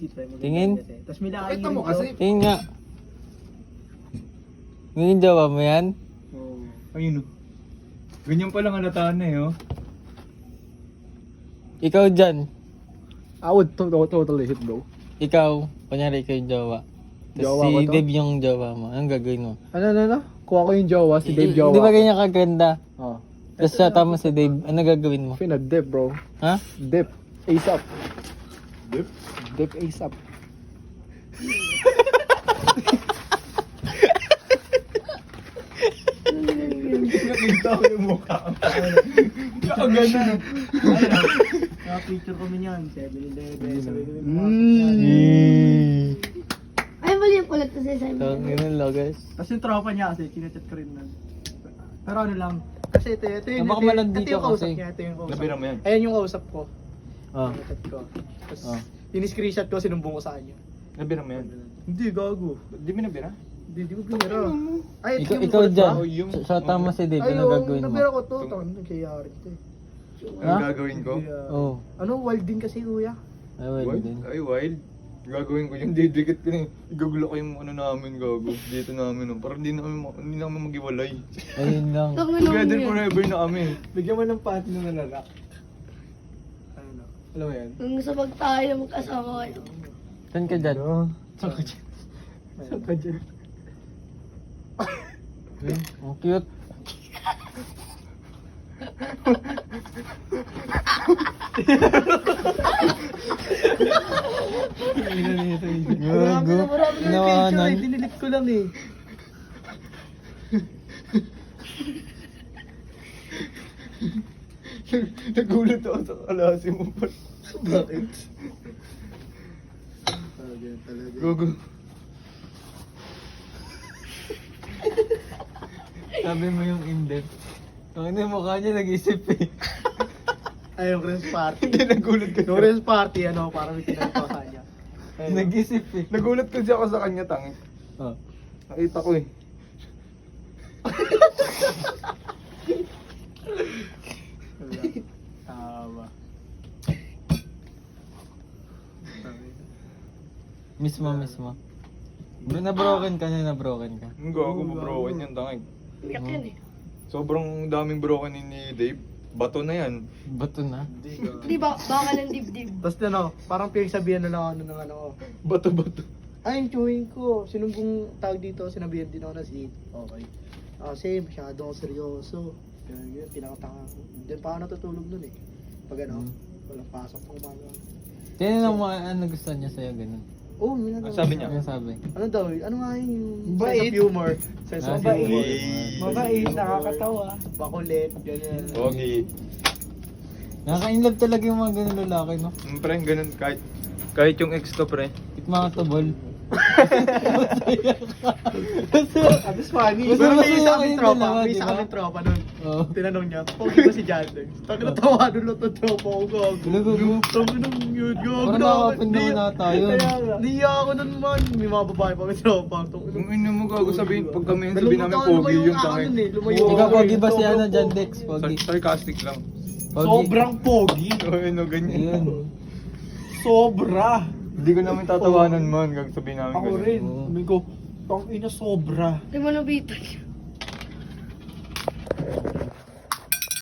legit pre. Maganda Tingin? kasi. Tapos may lahi Pakita rin mo to. kasi. Tingin nga. Ngayon jowa mo yan? Oo. Ayun o. Ganyan palang halataan na eh oh. Ikaw dyan. I would totally hit bro. Ikaw, kunyari ikaw yung jowa. Tapos Jowa si ko to? Dave yung jowa mo. Anong gagawin mo? Ano? Kuha ko yung jowa, si Dave jowa. Di ba ganyan kaganda? Oh. Tapos siya tama si Dave. Ano gagawin mo? Pinadip bro. Ha? Dip. ASAP. Dip? Dip ASAP. Nakita ko yung mukha. Kakagano. Naka-picture kami niyan. 7-Eleven. Sabi kami Ay, mali yung kulat kasi sa So, ganun lang guys. Tapos yung tropa niya kasi, kinachat ko rin nun. Pero ano lang, kasi ito yung, Baka malandi ito yung ka kausap kasi. niya, ito yung kausap. Nabira mo yan. Ayan yung kausap ko. Oh. Kinachat ko. Tapos, Oh. in-screenshot ko, sinumbong ko sa kanya. Nabira mo yan. Hindi, gago. Di mo nabira? Hindi ko binira. Ay, ito Ikaw, yung ikaw kulat dyan. ba? Oh, yung- Siya tama si Dave. Ay, Ano oo, gagawin mo? nabira ko to. Tawag na kayari ito eh. Ano Ha? gagawin ko? Hindi, ah. Oh. Ano, wild din kasi kuya. Ay, well Wild? din. Ay, wild. Gagawin ko yung didikit ko na eh. Igagulo ko yung ano namin, gago. Dito namin, oh. Parang hindi na kami mag-iwalay. Ayun lang. Together forever na kami. Bigyan mo ng panty na nalalak. Ano na? Alam mo yan? Nung sa pag tayo magkasama kayo. Saan ka dyan? Saan ka dyan? Saan ka dyan? Ang cute. Marami na picture Inawanan. eh. Dinilit ko lang eh. Nagulat ako sa kalasi mo pa. Bakit? Talaga, talaga. Gago. Sabi mo yung in-depth. Ang ina mukha niya nag-isip eh. Ay, yung Christmas party. Hindi, nagulat ko. Yung Christmas party, ano, parang may pinagawa sa kanya. Ayun, no? Nag-isip eh. Nagulat kasi ako sa kanya, tangi. Oh. Nakita ko eh. Tama. Mismo. Na-broken ka na, na-broken ka. Ang gago, broken yan, tangi. Iyak yan eh. Sobrang daming broken ni Dave. Bato na yan. Bato na. Di ba, baka ng dibdib. Tapos ano, parang pinagsabihan na lang ako ng ano ko. Bato. Ay, yung chewing ko. Sinumbong tawag dito, sinabihan din ako na si okay. Kasi masyado ako seryoso. Yun, pinakatanga ko. Diyan pa ako natutulog nun eh. Pag ano, walang pasok ng umaga. Tinanong mo ano gusto niya sa'yo, ganun. Oh, yun Ang sabi niya? Ano sabi? Ano daw? Ano nga yung Bait. sense of humor? Sense of Bait. humor. Mabait, nakakatawa. Bakulit, ganyan. Pogi. Nakaka-inlove talaga yung mga ganun lalaki, no? Pre, ganun. Kahit yung ex ko, pre. Yung mga tubol. Tapos funny. Mas Pero may masaya isa kayong kaming tropa, dalawa, may di isa ba? kaming tropa nun. Oo. Tinanong niya, pogi ba si Jandex? Tag natawa doon lang itong tropa ko, gago. Gago. Sabi nung yun, gago. Parang nakakapindaw na tayo. Niya ako nun man, may mga babae pa may tropa. Kung ino mo gago sabihin, pag kami yung sabihin namin pogi yung tangi. Ikaw, pogi ba si ano, Jandex? Pogi. Sarcastic lang. Pogi. Sobrang pogi. O ano, ganyan. Yun. Sobra. Hindi ko namin tatawanan man, gag sabihin namin Ako ganyan. rin. Oo. Sabi ko, tang ina sobra. Di mo nabitan.